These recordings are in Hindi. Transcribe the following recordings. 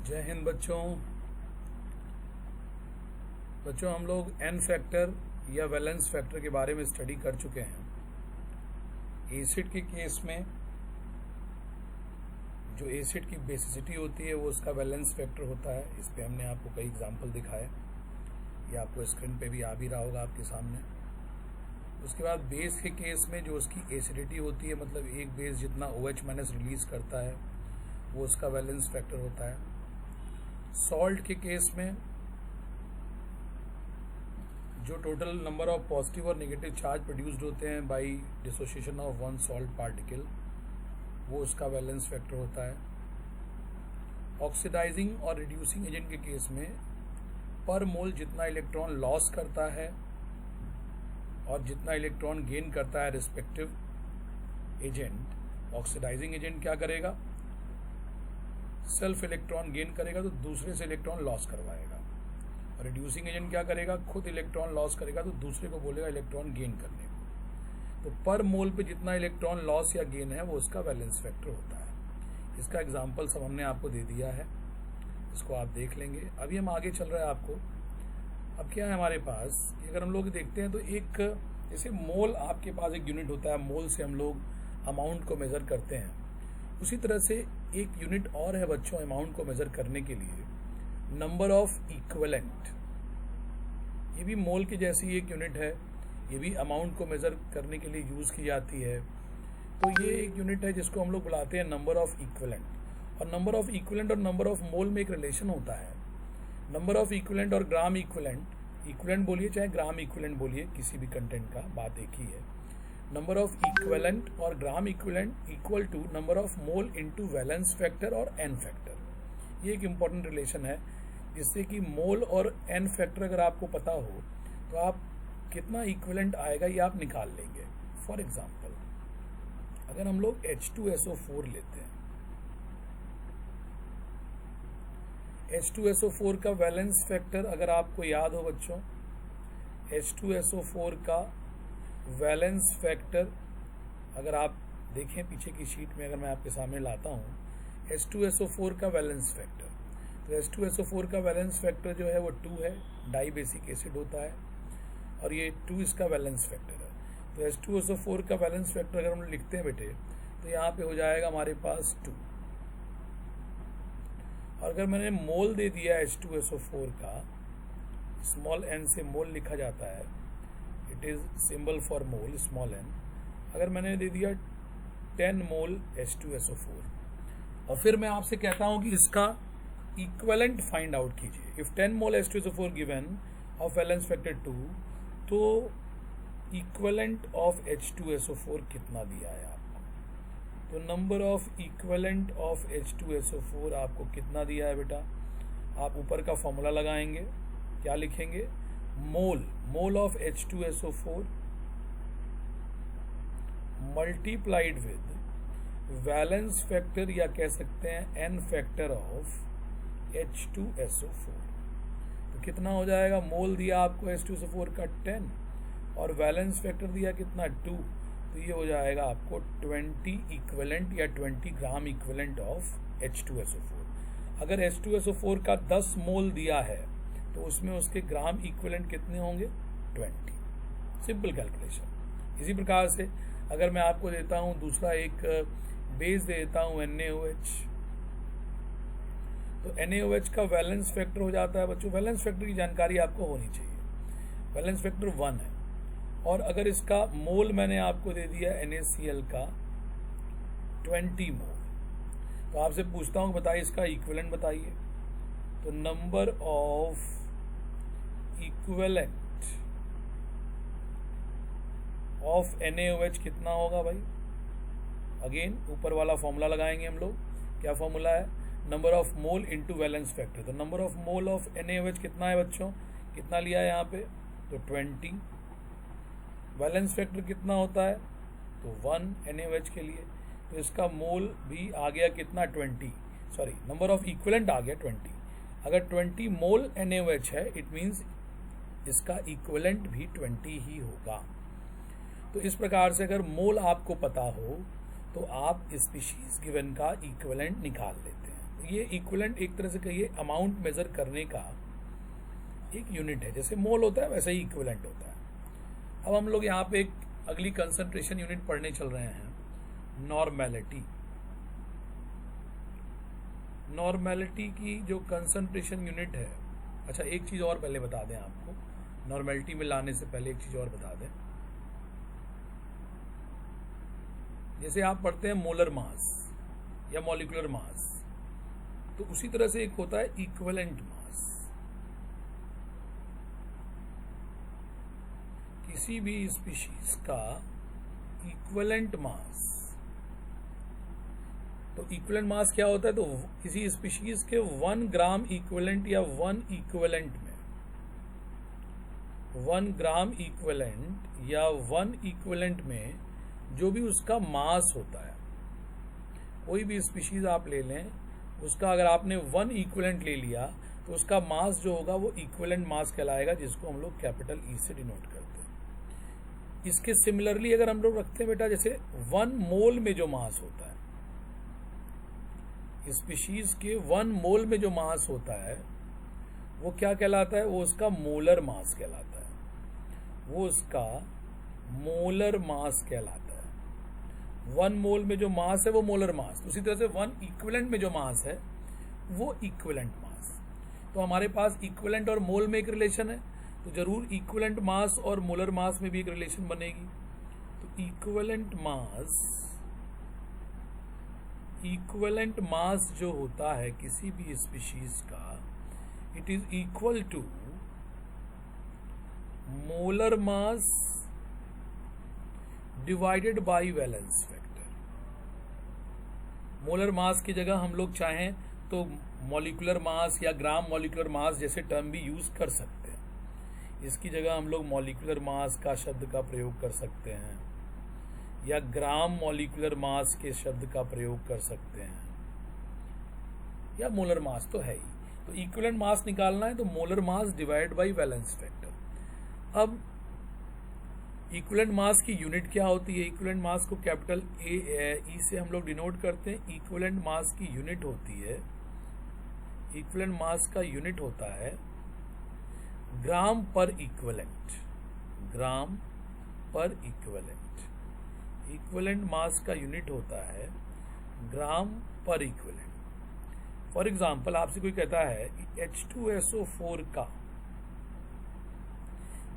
जय हिंद बच्चों हम लोग एन फैक्टर या वैलेंस फैक्टर के बारे में स्टडी कर चुके हैं। एसिड के केस में जो एसिड की बेसिसिटी होती है वो उसका वैलेंस फैक्टर होता है। इस पे हमने आपको कई एग्जांपल दिखाए, ये आपको स्क्रीन पे भी आ भी रहा होगा आपके सामने। उसके बाद बेस के केस में जो उसकी एसिडिटी होती है, मतलब एक बेस जितना OH- रिलीज करता है वो उसका वैलेंस फैक्टर होता है। सॉल्ट के केस में जो टोटल नंबर ऑफ पॉजिटिव और नेगेटिव चार्ज प्रोड्यूस्ड होते हैं by dissociation of one salt particle, वो उसका वैलेंस फैक्टर होता है। ऑक्सीडाइजिंग और रिड्यूसिंग एजेंट के केस में पर मोल जितना इलेक्ट्रॉन लॉस करता है और जितना इलेक्ट्रॉन गेन करता है रिस्पेक्टिव एजेंट, ऑक्सीडाइजिंग एजेंट क्या करेगा, सेल्फ इलेक्ट्रॉन गेन करेगा तो दूसरे से इलेक्ट्रॉन लॉस करवाएगा। और रिड्यूसिंग एजेंट क्या करेगा, खुद इलेक्ट्रॉन लॉस करेगा तो दूसरे को बोलेगा इलेक्ट्रॉन गेन करने को। तो पर मोल पे जितना इलेक्ट्रॉन लॉस या गेन है वो उसका वैलेंस फैक्टर होता है। इसका एग्जांपल सब हमने आपको दे दिया है, इसको आप देख लेंगे। अभी हम आगे चल रहे हैं आपको। अब क्या है हमारे पास, अगर हम लोग देखते हैं तो एक जैसे मोल, आपके पास एक यूनिट होता है, मोल से हम लोग अमाउंट को मेजर करते हैं। उसी तरह से एक यूनिट और है बच्चों अमाउंट को मेजर करने के लिए, नंबर ऑफ इक्विवेलेंट। ये भी मोल की जैसी एक यूनिट है, ये भी अमाउंट को मेजर करने के लिए यूज की जाती है। तो ये एक यूनिट है जिसको हम लोग बुलाते हैं नंबर ऑफ इक्विवेलेंट। और नंबर ऑफ इक्विवेलेंट और नंबर ऑफ मोल में एक रिलेशन होता है। नंबर ऑफ इक्विवेलेंट और ग्राम इक्विवेलेंट, इक्विवेलेंट बोलिए चाहे ग्राम इक्विवेलेंट बोलिए, किसी भी कंटेंट का बात एक ही है। नंबर ऑफ इक्विवेलेंट और gram equivalent equal to number of mole into valence factor और एन फैक्टर। ये एक इंपॉर्टेंट रिलेशन है, जिससे कि मोल और एन फैक्टर अगर आपको पता हो तो आप कितना इक्विवेलेंट आएगा ये आप निकाल लेंगे। फॉर एग्जांपल अगर हम लोग H2SO4 लेते हैं, H2SO4 का वैलेंस फैक्टर अगर आपको याद हो बच्चों, H2SO4 का वैलेंस फैक्टर अगर आप देखें पीछे की शीट में, अगर मैं आपके सामने लाता हूं H2SO4 का वैलेंस फैक्टर, तो H2SO4 का वैलेंस फैक्टर जो है वो 2 है, डाई बेसिक एसिड होता है और ये 2 इसका वैलेंस फैक्टर है। तो H2SO4 का वैलेंस फैक्टर अगर हम लिखते हैं बेटे तो यहाँ पे हो जाएगा हमारे पास 2। और अगर मैंने मोल दे दिया H2SO4 का, स्मॉल n से मोल लिखा जाता है, it is symbol for mole small n। अगर मैंने दे दिया 10 मोल H2SO4 और फिर मैं आपसे कहता हूं कि इसका इक्विवेलेंट फाइंड आउट कीजिए। If 10 mole H2SO4 given of valence factor 2, तो इक्विवेलेंट ऑफ H2SO4 कितना दिया है आपको। तो number of equivalent of H2SO4 आपको कितना दिया है बेटा, आप ऊपर का फॉर्मूला लगाएंगे, क्या लिखेंगे, mole of H2SO4 multiplied with valence factor या कह सकते हैं एन फैक्टर ऑफ H2SO4। तो कितना हो जाएगा, मोल दिया आपको H2SO4 का 10 और वैलेंस फैक्टर दिया कितना 2, तो ये हो जाएगा आपको 20 इक्विवेलेंट या 20 ग्राम इक्विवेलेंट ऑफ H2SO4। अगर H2SO4 का 10 मोल दिया है तो उसमें उसके ग्राम इक्विवेलेंट कितने होंगे, 20। Simple calculation. इसी प्रकार से अगर मैं आपको देता हूं दूसरा एक बेस दे देता हूं NaOH, तो NaOH का वैलेंस फैक्टर हो जाता है बच्चों, वैलेंस फैक्टर की जानकारी आपको होनी चाहिए, वैलेंस फैक्टर 1 है। और अगर इसका मोल मैंने आपको दे दिया NaCl का 20 मोल, तो आपसे पूछता हूं बताइए इसका इक्विवेलेंट बताइए। तो number of equivalent of NaOH कितना होगा भाई, अगेन ऊपर वाला फॉर्मूला लगाएंगे हम लोग, क्या फॉर्मूला है, number of mole into valence factor. तो number of mole of NaOH कितना है बच्चों, कितना लिया है यहाँ पे, तो 20। वैलेंस फैक्टर कितना होता है, तो 1 NaOH के लिए, तो इसका मोल भी आ गया कितना 20, सॉरी नंबर ऑफ इक्विवेलेंट आ गया 20। अगर 20 मोल NaOH है इट मीन्स इसका इक्विवेलेंट भी 20 ही होगा। तो इस प्रकार से अगर मोल आपको पता हो तो आप स्पीशीज गिवन का इक्विवेलेंट निकाल लेते हैं। ये इक्विवेलेंट एक तरह से कहिए अमाउंट मेजर करने का एक यूनिट है। जैसे मोल होता है वैसे ही इक्विवेलेंट होता है। अब हम लोग यहाँ पे एक अगली कंसंट्रेशन यूनिट पढ़ने चल रहे हैं, नॉर्मेलिटी। नॉर्मेलिटी की जो कंसंट्रेशन यूनिट है, अच्छा एक चीज और पहले बता दें आपको, नॉर्मेलिटी में लाने से पहले एक चीज और बता दें। जैसे आप पढ़ते हैं मोलर मास या मॉलिक्यूलर मास, तो उसी तरह से एक होता है इक्विवेलेंट मास। किसी भी स्पीशीज का इक्विवेलेंट मास, तो इक्विवेलेंट मास क्या होता है, तो किसी स्पीशीज के 1 ग्राम इक्विवेलेंट या 1 इक्विवेलेंट में 1 ग्राम इक्विवेलेंट या 1 इक्विवेलेंट में जो भी उसका मास होता है, कोई भी स्पीशीज आप ले लें, उसका अगर आपने 1 इक्विवेलेंट ले लिया तो उसका मास जो होगा वो इक्विवेलेंट मास कहलाएगा, जिसको हम लोग कैपिटल ई से डिनोट करते हैं। इसके सिमिलरली अगर हम लोग रखते हैं बेटा, जैसे 1 मोल में जो मास होता है, स्पीशीज के 1 मोल में जो मास होता है वो क्या कहलाता है, वो उसका मोलर मास कहलाता है, वो उसका मोलर मास कहलाता है। 1 मोल में जो मास है वो मोलर मास, उसी तरह से 1 इक्विवेलेंट में जो मास है वो इक्विवेलेंट मास। तो हमारे पास इक्विवेलेंट और मोल में एक रिलेशन है, तो जरूर इक्विवेलेंट मास और मोलर मास में भी एक रिलेशन बनेगी। तो इक्विवेलेंट मास जो होता है किसी भी स्पीशीज का, it is equal to molar mass divided by valence factor. Molar mass की जगह हम लोग चाहें तो मॉलिक्यूलर मास या ग्राम मॉलिक्यूलर मास जैसे टर्म भी यूज कर सकते हैं। इसकी जगह हम लोग मॉलिक्यूलर मास का शब्द का प्रयोग कर सकते हैं या ग्राम मॉलिक्यूलर मास के शब्द का प्रयोग कर सकते हैं, या मोलर मास तो है ही। तो इक्विवेलेंट मास निकालना है तो molar mass divide by valence factor. अब इक्विवेलेंट मास की यूनिट क्या होती है, इक्विवेलेंट मास को कैपिटल ई से हम लोग डिनोट करते हैं। इक्विवेलेंट मास की यूनिट होती है, इक्विवेलेंट मास का यूनिट होता है ग्राम per equivalent, gram per equivalent. Equivalent mass का यूनिट होता है ग्राम पर इक्विवेलेंट। फॉर एग्जाम्पल आपसे कोई कहता है कि H2SO4 का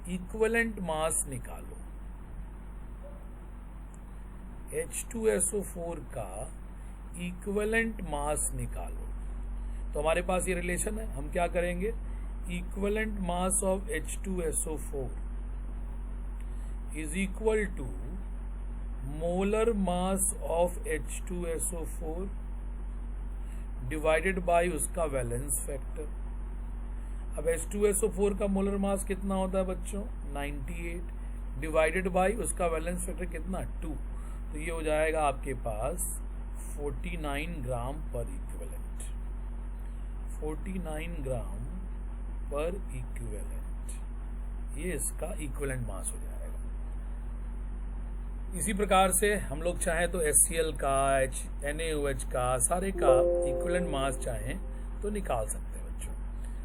इक्विवेलेंट मास निकालो, H2SO4 का इक्विवेलेंट मास निकालो, तो हमारे पास ये रिलेशन है। हम क्या करेंगे, equivalent mass of H2SO4 is equal to molar mass of H2SO4 divided by उसका वैलेंस फैक्टर। अब H2SO4 का मोलर मास कितना होता है बच्चों, 98, डिवाइडेड बाय उसका वैलेंस फैक्टर कितना, 2, तो ये हो जाएगा आपके पास 49 ग्राम पर इक्विवेलेंट, 49 ग्राम पर इक्विवेलेंट, ये इसका इक्विवेलेंट मास हो जाएगा। इसी प्रकार से हम लोग चाहें तो HCl का, NaOH का, सारे का इक्विवेलेंट मास चाहें तो निकाल सकते हैं बच्चों।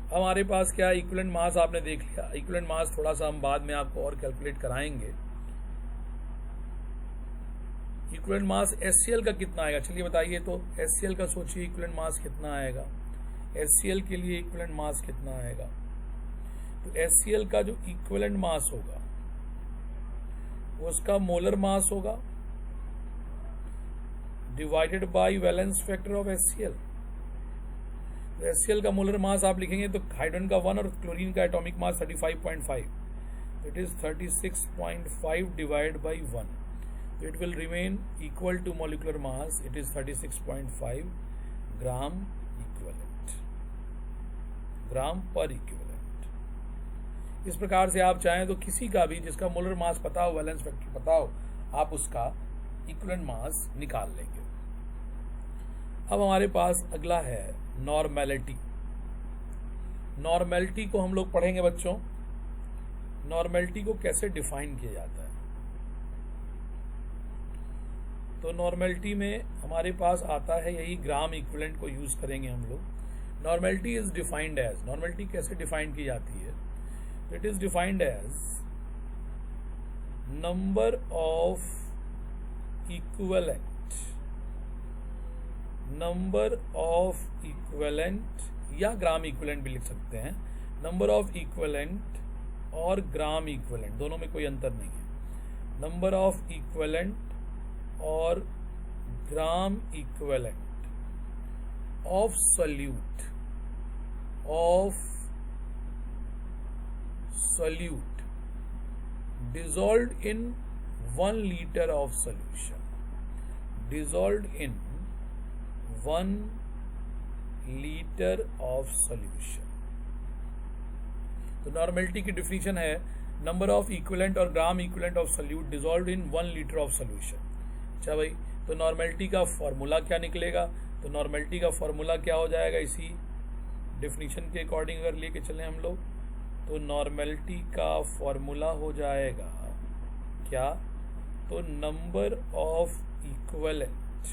अब हमारे पास क्या इक्विवेलेंट मास आपने देख लिया, इक्विवेलेंट मास थोड़ा सा हम बाद में आपको और कैलकुलेट कराएंगे। इक्विवेलेंट मास HCl का कितना आएगा, चलिए बताइए। तो HCl का सोचिए इक्विवेलेंट मास कितना आएगा, HCl के लिए इक्विवेलेंट मास कितना आएगा। तो HCl का जो इक्विवेलेंट मास होगा उसका मोलर मास होगा divided by valence factor of HCl। तो HCl का मोलर मास आप लिखेंगे तो हाइड्रोजन का 1 और क्लोरीन का atomic mass 35.5, it is 36.5 divide by 1, तो it will remain equal to molecular mass, it is 36.5 gram equivalent, gram per equivalent. इस प्रकार से आप चाहें तो किसी का भी जिसका मोलर मास पता हो, वैलेंस फैक्टर पता हो, आप उसका इक्विवेलेंट मास निकाल लेंगे। अब हमारे पास अगला है नॉर्मेलिटी। नॉर्मेलिटी को हम लोग पढ़ेंगे बच्चों। नॉर्मेलिटी को कैसे डिफाइन किया जाता है, तो नॉर्मेलिटी में हमारे पास आता है यही ग्राम इक्विवेलेंट को यूज करेंगे हम लोग। Normality is defined as, normality कैसे डिफाइन की जाती है? It is defined as number of equivalent, number of equivalent या ग्राम इक्विवेलेंट भी लिख सकते हैं, नंबर ऑफ इक्विवेलेंट और ग्राम इक्विवेलेंट दोनों में कोई अंतर नहीं है। नंबर ऑफ इक्विवेलेंट और gram equivalent of solute dissolved in 1 liter of solution, dissolved in 1 liter of solution। तो नॉर्मेलिटी की डिफिनीशन है नंबर ऑफ इक्विवेलेंट और gram equivalent of solute dissolved in 1 litre of solution. अच्छा भाई, तो नॉर्मेलिटी का फॉर्मूला क्या निकलेगा? तो नॉर्मेलिटी का फॉर्मूला क्या हो जाएगा? इसी डिफिनीशन के अकॉर्डिंग अगर लेके चलें हम लोग, तो नॉर्मेलिटी का फॉर्मूला हो जाएगा क्या? तो नंबर ऑफ इक्विवेलेंट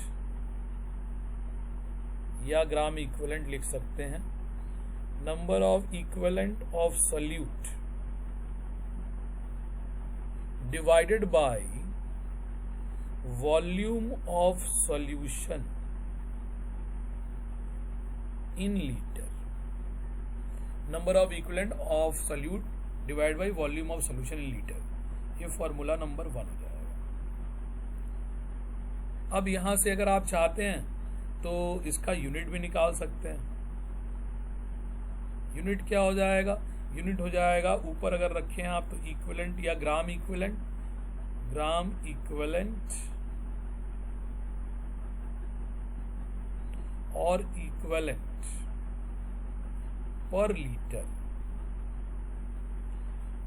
या ग्राम इक्विवेलेंट लिख सकते हैं, number of equivalent of solute divided by volume of solution in litre. Number of equivalent of solute divide by volume of solution in litre, ये फॉर्मूला नंबर 1 हो जाएगा। अब यहां से अगर आप चाहते हैं तो इसका यूनिट भी निकाल सकते हैं। यूनिट क्या हो जाएगा? यूनिट हो जाएगा, ऊपर अगर रखें आप तो इक्विवेलेंट या ग्राम इक्विवेलेंट, ग्राम इक्विवेलेंट और इक्विवेलेंट पर लीटर,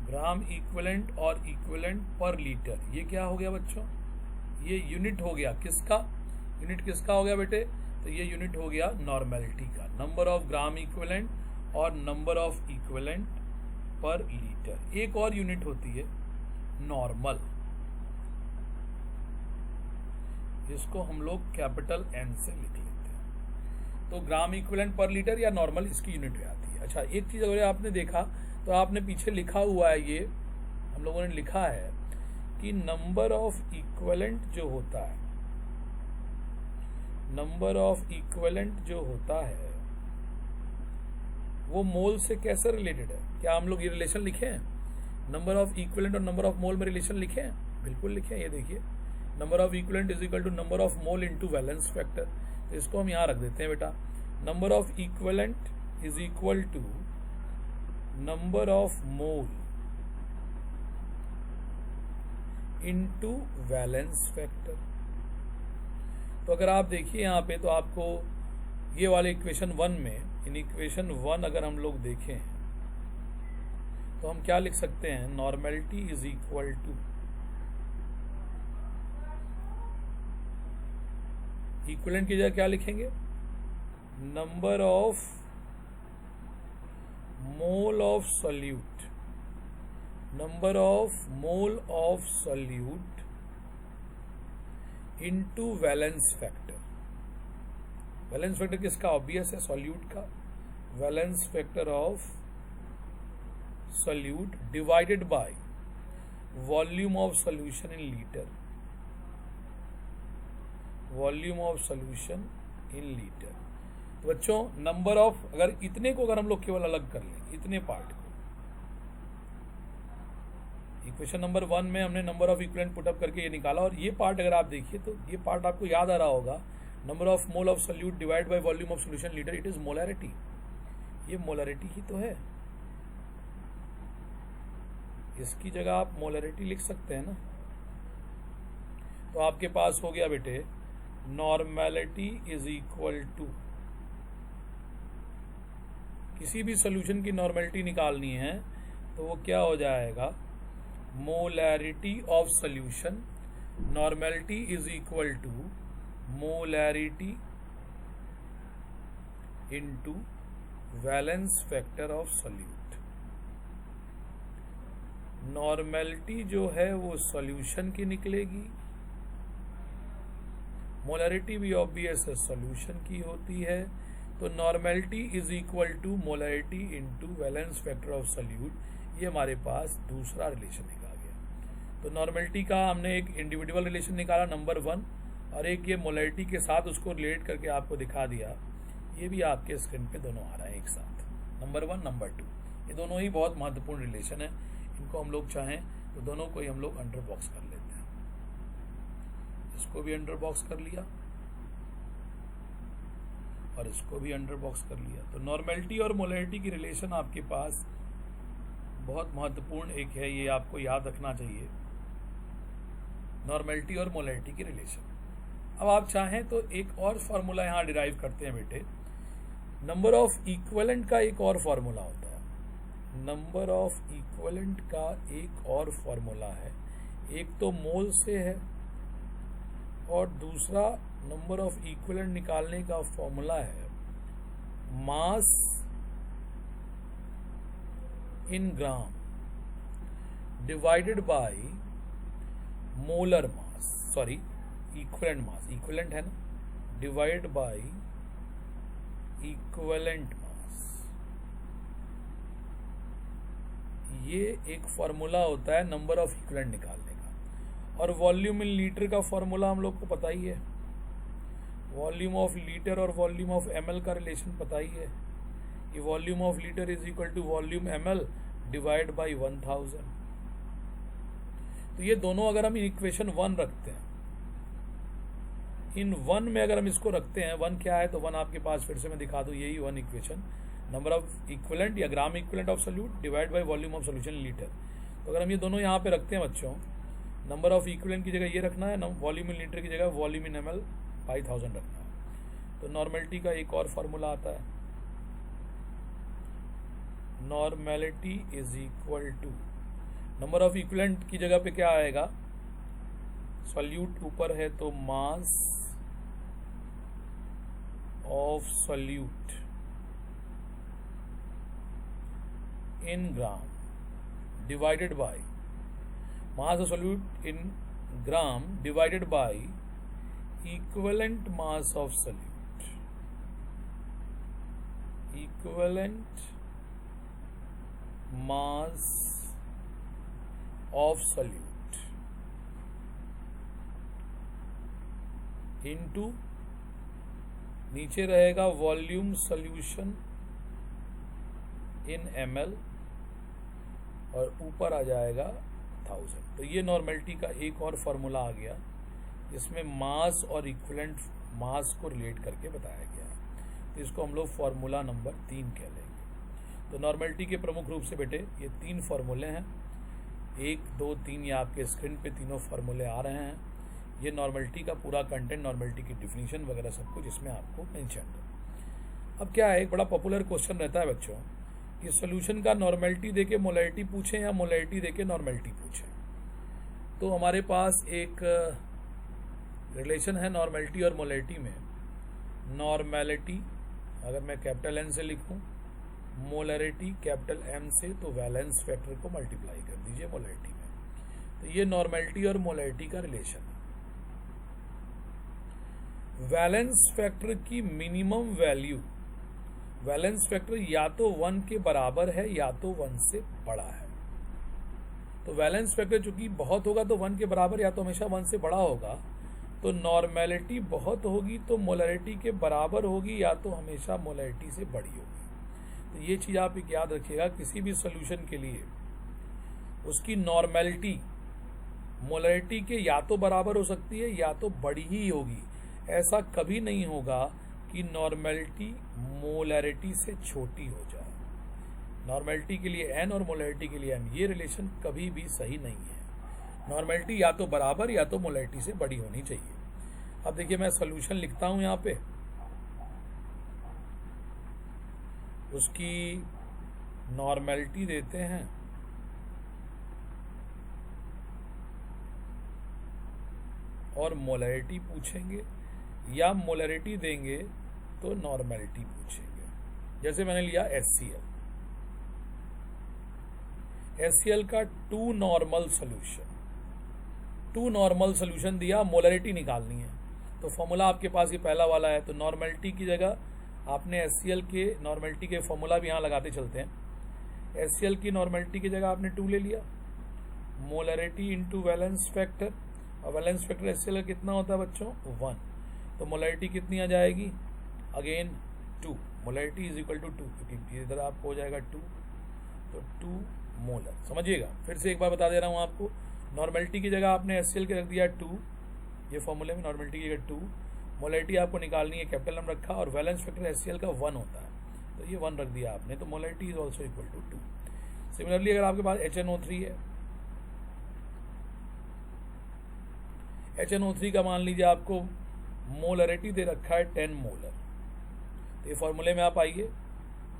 ग्राम इक्विवेलेंट और इक्विवेलेंट पर लीटर। ये क्या हो गया बच्चों? ये यूनिट हो गया किसका? यूनिट किसका हो गया बेटे? तो ये यूनिट हो गया नॉर्मेलिटी का, नंबर ऑफ ग्राम इक्विवेलेंट और नंबर ऑफ इक्विवेलेंट पर लीटर। एक और यूनिट होती है नॉर्मल, जिसको हम लोग कैपिटल एन से लिख लेते हैं। तो ग्राम इक्विवेलेंट पर लीटर या नॉर्मल इसकी यूनिट में आती है। अच्छा, एक चीज अगर आपने देखा तो आपने पीछे लिखा हुआ है, ये हम लोगों ने लिखा है कि नंबर ऑफ इक्विवेलेंट जो होता है, नंबर ऑफ इक्विवेलेंट जो होता है वो मोल से कैसे रिलेटेड है? क्या हम लोग ये रिलेशन लिखे हैं? नंबर ऑफ इक्विवेलेंट और नंबर ऑफ मोल में रिलेशन लिखे हैं? बिल्कुल लिखे हैं। ये देखिए, number of equivalent is equal to number of mole into valence factor. तो इसको हम यहां रख देते हैं बेटा, number of equivalent is equal to number of mole into valence factor. तो अगर आप देखिए यहाँ पे, तो आपको ये वाले इक्वेशन 1 में, इन इक्वेशन 1 अगर हम लोग देखें तो हम क्या लिख सकते हैं? Normality is equal to equivalent की जगह क्या लिखेंगे? Number of mole of solute, number of mole of solute into valence factor. Valence factor किसका? ऑब्वियस है, सॉल्यूट का। Valence factor of solute divided by volume of solution in litre, volume of solution in litre. तो बच्चों, नंबर ऑफ, अगर इतने को अगर हम लोग केवल अलग कर लें, इतने पार्ट को, इक्वेशन नंबर 1 में हमने नंबर ऑफ इक्विवेलेंट पुटअप करके ये निकाला, और ये पार्ट अगर आप देखिए तो ये पार्ट आपको याद आ रहा होगा, number of mole of solute divide by volume of solution litre, it is molarity. ये मोलैरिटी ही तो है, इसकी जगह आप मोलैरिटी लिख सकते हैं ना। तो आपके पास हो गया बेटे, नॉर्मेलिटी इज इक्वल टू, किसी भी सॉल्यूशन की नॉर्मेलिटी निकालनी है तो वो क्या हो जाएगा? Molarity of solution, normality is equal to molarity into valence factor of solute. Normality जो है वो सॉल्यूशन की निकलेगी मोलरिटी भी ऑब्वियस सॉल्यूशन की होती है, तो normality is equal to molarity into valence factor of solute. ये हमारे पास दूसरा रिलेशन निकाल गया। तो नॉर्मेलिटी का हमने एक इंडिविजुअल रिलेशन निकाला नंबर 1, और एक ये मोलरिटी के साथ उसको रिलेट करके आपको दिखा दिया। ये भी आपके स्क्रीन पे दोनों आ रहा है एक साथ, नंबर 1 नंबर 2। ये दोनों ही बहुत महत्वपूर्ण रिलेशन है। इनको हम लोग चाहें तो दोनों को ही हम लोग अंडर बॉक्स कर लेते हैं। इसको भी अंडर बॉक्स कर लिया और इसको भी अंडर बॉक्स कर लिया। तो नॉर्मेलिटी और मोलरिटी की रिलेशन आपके पास बहुत महत्वपूर्ण एक है, ये आपको याद रखना चाहिए, नॉर्मेलिटी और मोलरिटी की रिलेशन। अब आप चाहें तो एक और फॉर्मूला यहाँ डिराइव करते हैं बेटे। नंबर ऑफ इक्विवेलेंट का एक और फॉर्मूला होता है। नंबर ऑफ इक्विवेलेंट का एक और फॉर्मूला है। एक तो मोल से है और दूसरा नंबर ऑफ इक्विवेलेंट निकालने का फॉर्मूला है mass in gram divided by molar mass, sorry equivalent mass, equivalent है ना, डिवाइड बाय इक्विवेलेंट मास। ये एक फॉर्मूला होता है नंबर ऑफ इक्विवेलेंट निकालने का। और वॉल्यूम इन लीटर का फॉर्मूला हम लोग को पता ही है। वॉल्यूम ऑफ लीटर और वॉल्यूम ऑफ ml का रिलेशन पता ही है कि volume of litre is equal to volume ml divide by 1000। तो ये दोनों अगर हम इक्वेशन 1 रखते हैं, इन 1 में अगर हम इसको रखते हैं, 1 क्या है तो 1 आपके पास फिर से मैं दिखा दूं, यही 1 इक्वेशन, नंबर ऑफ इक्विवेलेंट या gram equivalent of solute divide by volume of solution litre. तो अगर हम ये दोनों यहाँ पे रखते हैं बच्चों, नंबर ऑफ इक्विवेलेंट की जगह ये रखना है, वॉल्यूम इन लीटर की जगह वॉल्यूम इन ml 5000 रखना है। तो नॉर्मेलिटी का एक और फॉर्मूला आता है, normality is equal to number of equivalent की जगह पे क्या आएगा, सॉल्यूट ऊपर है तो mass of solute in gram divided by mass of solute in gram divided by equivalent mass of solute, equivalent mass of solute into नीचे रहेगा वॉल्यूम सॉल्यूशन इन ml और ऊपर आ जाएगा 1000। तो ये नॉर्मेलिटी का एक और फॉर्मूला आ गया जिसमें मास और इक्विवेलेंट मास को रिलेट करके बताया गया है। तो इसको हम लोग फॉर्मूला नंबर 3 कह लेंगे। तो नॉर्मेलिटी के प्रमुख रूप से बेटे ये 3 फॉर्मूले हैं, 1 2 3, ये आपके स्क्रीन पे तीनों फॉर्मूले आ रहे हैं। ये नॉर्मेलिटी का पूरा कंटेंट, नॉर्मेलिटी की डिफिनीशन वगैरह सब कुछ इसमें आपको मेंशन है। अब क्या है, एक बड़ा पॉपुलर क्वेश्चन रहता है बच्चों कि सॉल्यूशन का नॉर्मेलिटी देके मोलरिटी पूछें या मोलरिटी देके नॉर्मेलिटी पूछें। तो हमारे पास एक रिलेशन है नॉर्मेलिटी और मोलरिटी में। नॉर्मेलिटी अगर मैं कैपिटल N से लिखूं, मोलरिटी कैपिटल M से, तो वैलेंस फैक्टर को मल्टीप्लाई कर दीजिए मोलरिटी में। तो ये नॉर्मेलिटी और मोलरिटी का रिलेशन है। वैलेंस फैक्टर की मिनिमम वैल्यू, वैलेंस फैक्टर या तो 1 के बराबर है या तो 1 से बड़ा है। तो वैलेंस फैक्टर चूंकि बहुत होगा तो 1 के बराबर या तो हमेशा 1 से बड़ा होगा। तो नॉर्मेलिटी बहुत होगी तो मोलरिटी के बराबर होगी या तो हमेशा मोलरिटी से बड़ी होगी। तो ये चीज आप एक याद रखिएगा, किसी भी सॉल्यूशन के लिए उसकी नॉर्मेलिटी मोलरिटी के या तो बराबर हो सकती है या तो बड़ी ही होगी। ऐसा कभी नहीं होगा कि नॉर्मेलिटी मोलरिटी से छोटी हो जाए। नॉर्मेलिटी के लिए n और मोलरिटी के लिए m, ये रिलेशन कभी भी सही नहीं है। नॉर्मेलिटी या तो बराबर या तो मोलरिटी से बड़ी होनी चाहिए। अब देखिए मैं सॉल्यूशन लिखता हूं यहाँ पे, उसकी नॉर्मेलिटी देते हैं और मोलरिटी पूछेंगे, या मोलरिटी देंगे तो नॉर्मेलिटी पूछेंगे। जैसे मैंने लिया HCl, HCl का 2 नॉर्मल सॉल्यूशन, 2 नॉर्मल सॉल्यूशन दिया, मोलरिटी निकालनी है। तो फॉर्मूला आपके पास ये पहला वाला है, तो नॉर्मेलिटी की जगह आपने HCl के नॉर्मेलिटी के फॉर्मूला भी यहाँ लगाते चलते हैं। HCl की नॉर्मेलिटी की जगह आपने 2 ले लिया, मोलरिटी इंटू वैलेंस फैक्टर, और वैलेंस फैक्टर HCl का कितना होता है बच्चों 1, तो मोलरिटी कितनी आ जाएगी again 2, molarity is equal to 2, क्योंकि इधर आपको हो जाएगा 2, तो 2 मोलर। समझिएगा, फिर से एक बार बता दे रहा हूँ आपको, नॉर्मेलिटी की जगह आपने HCl के रख दिया 2, ये फॉर्मूले में नॉर्मेलिटी की जगह 2, मोलरिटी आपको निकालनी है, कैपिटल एम रखा, और वैलेंस फैक्टर HCl का 1 होता है, तो ये 1 रख दिया आपने, तो molarity is also equal to 2। Similarly अगर आपके पास HNO3 है, HNO3 का मान लीजिए आपको मोलरिटी दे रखा है 10 मोलर, तो ये फॉर्मूले में आप आइए,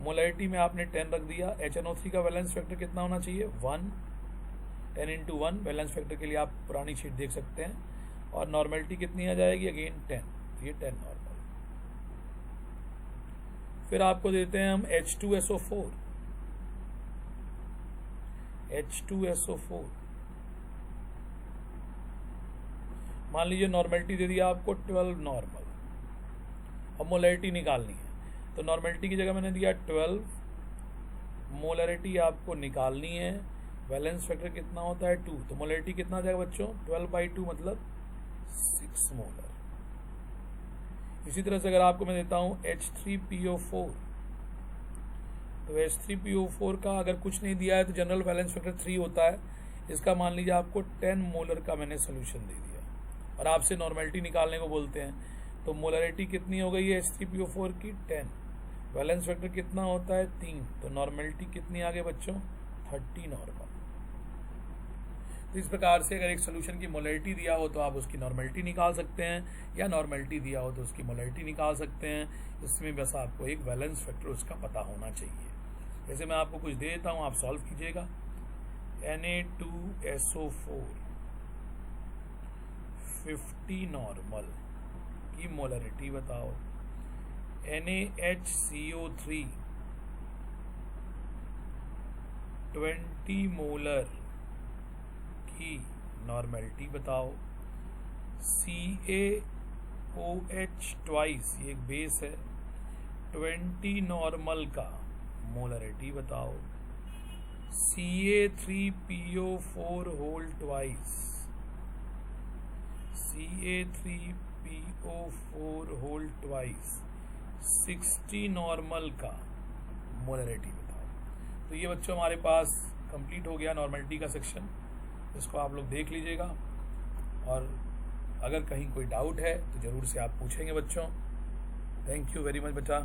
मोलरिटी में आपने 10 रख दिया, HNO3 का वैलेंस फैक्टर कितना होना चाहिए 1, 10 इंटू 1, वैलेंस फैक्टर के लिए आप पुरानी शीट देख सकते हैं, और नॉर्मेलिटी कितनी आ जाएगी अगेन 10, ये 10 नॉर्मल। फिर आपको देते हैं हम H2SO4, H2SO4 मान लीजिए नॉर्मेलिटी दे दिया आपको 12 नॉर्मल, अब मोलरिटी निकालनी है, तो नॉर्मेलिटी की जगह मैंने दिया 12, मोलरिटी आपको निकालनी है, वैलेंस फैक्टर कितना होता है 2, तो मोलरिटी कितना आ जाएगा बच्चों 12/2 मतलब 6 मोलर। इसी तरह से अगर आपको मैं देता हूं H3PO4, तो H3PO4 का अगर कुछ नहीं दिया है तो जनरल वैलेंस फैक्टर 3 होता है, इसका मान लीजिए आपको 10 मोलर का मैंने सोल्यूशन दे दिया, और आपसे नॉर्मेलिटी निकालने को बोलते हैं, तो मोलरिटी कितनी हो गई है H3PO4 की 10, वैलेंस फैक्टर कितना होता है 3, तो नॉर्मेलिटी कितनी आ गई बच्चों 30 नॉर्मल। तो इस प्रकार से अगर एक सोल्यूशन की मोलरिटी दिया हो तो आप उसकी नॉर्मेलिटी निकाल सकते हैं, या नॉर्मेलिटी दिया हो तो उसकी मोलरिटी निकाल सकते हैं, इसमें बस आपको एक वैलेंस फैक्टर उसका पता होना चाहिए। जैसे मैं आपको कुछ दे देता हूँ, आप सॉल्व कीजिएगा, Na2SO4 50 नॉर्मल की मोलरिटी बताओ, NaHCO3 20 मोलर की नॉर्मेलिटी बताओ, CaOH ट्वाइस, ये एक बेस है, 20 नॉर्मल का मोलरिटी बताओ, Ca3PO4 whole twice, Ca3PO4 whole twice 60 normal का मोलरिटी बताओ। तो ये बच्चों हमारे पास कंप्लीट हो गया नॉर्मेलिटी का सेक्शन, इसको आप लोग देख लीजिएगा, और अगर कहीं कोई डाउट है तो ज़रूर से आप पूछेंगे बच्चों। थैंक यू वेरी मच बच्चा।